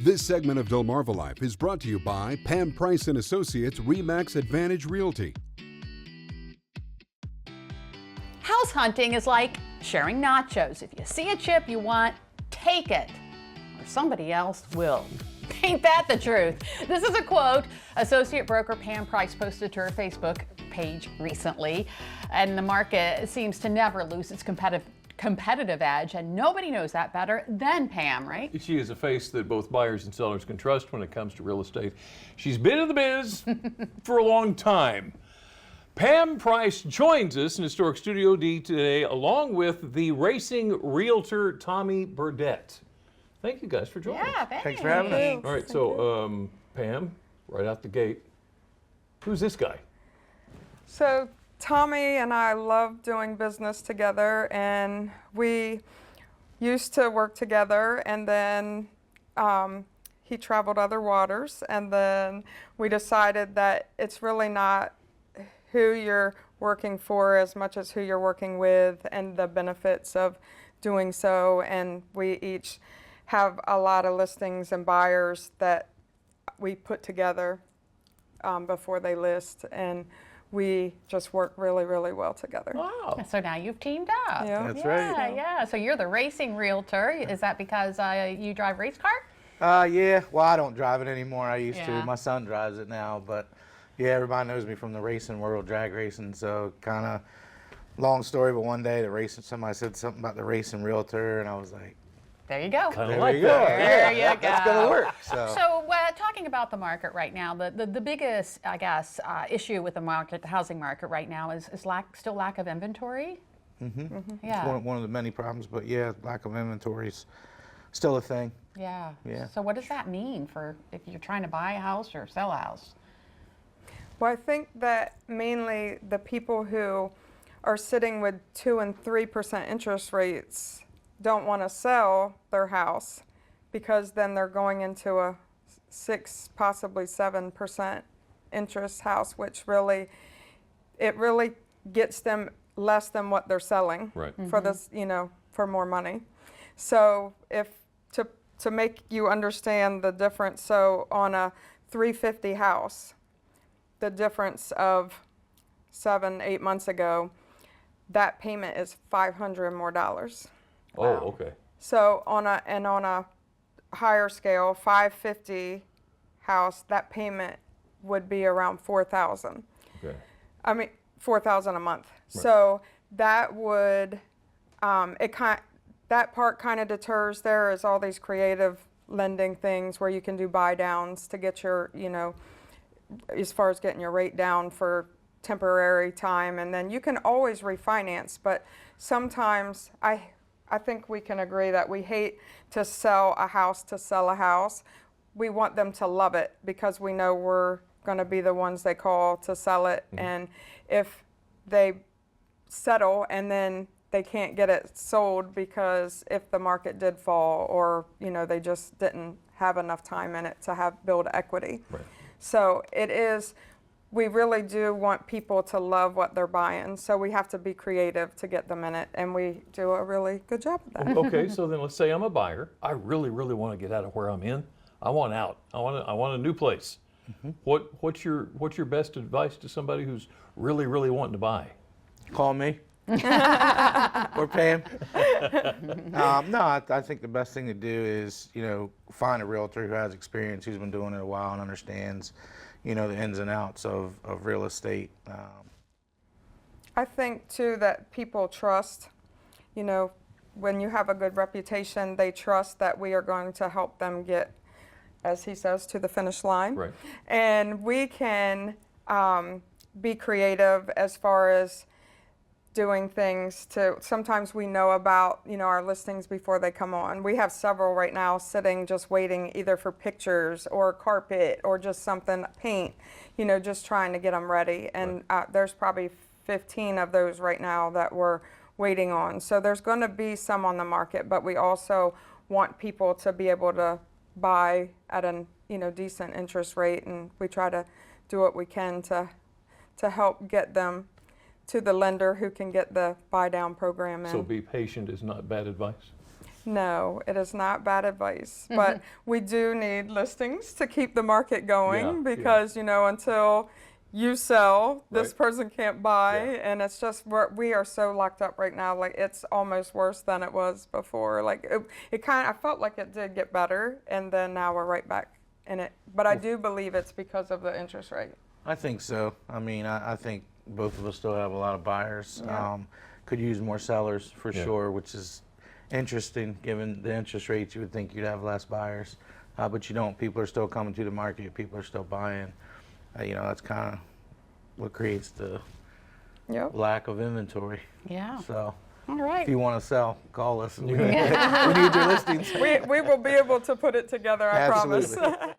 This segment of Delmarva Life is brought to you by Pam Price and Associates RE/MAX Advantage Realty. House hunting is like sharing nachos. If you see a chip you want, take it, or somebody else will. Ain't that the truth? This is a quote associate broker Pam Price posted to her Facebook page recently. And the market seems to never lose its competitive edge, and nobody knows that better than Pam, right? She is a face that both buyers and sellers can trust when it comes to real estate. She's been in the biz for a long time. Pam Price joins us in Historic Studio D today, along with the racing realtor Tommy Burdett. Thank you guys for joining us. Thanks for having us. All right, so Pam, right out the gate, who's this guy? So Tommy and I love doing business together, and we used to work together, and then he traveled other waters, and then we decided that it's really not who you're working for as much as who you're working with and the benefits of doing so. And we each have a lot of listings and buyers that we put together before they list, and we just work really, really well together. Wow. So now you've teamed up. Yeah. That's right. Yeah. So you're the racing realtor. Is that because you drive race car? Yeah. Well, I don't drive it anymore. I used Yeah. to. My son drives it now, but yeah, everybody knows me from the racing world, drag racing. So kind of long story, but one day somebody said something about the racing realtor, and I was like, There you go. Kind of there like you go. that. There you go. That's gonna work. So. So talking about the market right now, the biggest, I guess, issue with the market, the housing market right now is still lack of inventory. Yeah. It's one of the many problems, but yeah, lack of inventory is still a thing. Yeah. Yeah. So what does that mean for if you're trying to buy a house or sell a house? Well, I think that mainly the people who are sitting with 2 and 3% interest rates don't want to sell their house, because then they're going into a 6, possibly 7% interest house, which really gets them less than what they're selling Right. for this, for more money. So to make you understand the difference, so on a 350 house, the difference of 7-8 months ago, that payment is $500 more. Oh, okay. So on a higher scale, 550 house, that payment would be around $4,000. Okay. I mean, $4,000 a month. Right. So that would that part kind of deters. There is all these creative lending things where you can do buy downs to get your, as far as getting your rate down for temporary time, and then you can always refinance. But sometimes I think we can agree that we hate to sell a house to sell a house. We want them to love it, because we know we're going to be the ones they call to sell it. And if they settle and then they can't get it sold because if the market did fall, or they just didn't have enough time in it to build equity. Right. So we really do want people to love what they're buying, so we have to be creative to get them in it, and we do a really good job of that. Okay, so then let's say I'm a buyer. I really, really want to get out of where I'm in. I want out. I want a new place. What's your best advice to somebody who's really, really wanting to buy? Call me. Or Pam. No, I think the best thing to do is, find a realtor who has experience, who's been doing it a while and understands, the ins and outs of real estate. I think too that people trust, when you have a good reputation, they trust that we are going to help them get, as he says, to the finish line. Right. And we can be creative as far as doing things sometimes we know about, our listings before they come on. We have several right now sitting, just waiting either for pictures or carpet or just something, paint, just trying to get them ready. And there's probably 15 of those right now that we're waiting on. So there's going to be some on the market, but we also want people to be able to buy at a decent interest rate, and we try to do what we can to help get them to the lender who can get the buy down program in. So be patient is not bad advice? No, it is not bad advice, but we do need listings to keep the market going Yeah, because, you know, until you sell, this Right. person can't buy, Yeah. and it's just, we are so locked up right now. Like, it's almost worse than it was before. Like, it kind of, I felt like it did get better, and then now we're right back in it. But I do believe it's because of the interest rate. I think so. I mean, I think both of us still have a lot of buyers. Yeah. Could use more sellers for Yeah. sure, which is interesting given the interest rates. You would think you'd have less buyers, but you don't. People are still coming to the market. People are still buying. You know, that's kind of what creates the Yep. lack of inventory. Yeah. So All right. if you want to sell, call us. We need your listings. We will be able to put it together, I Absolutely. promise.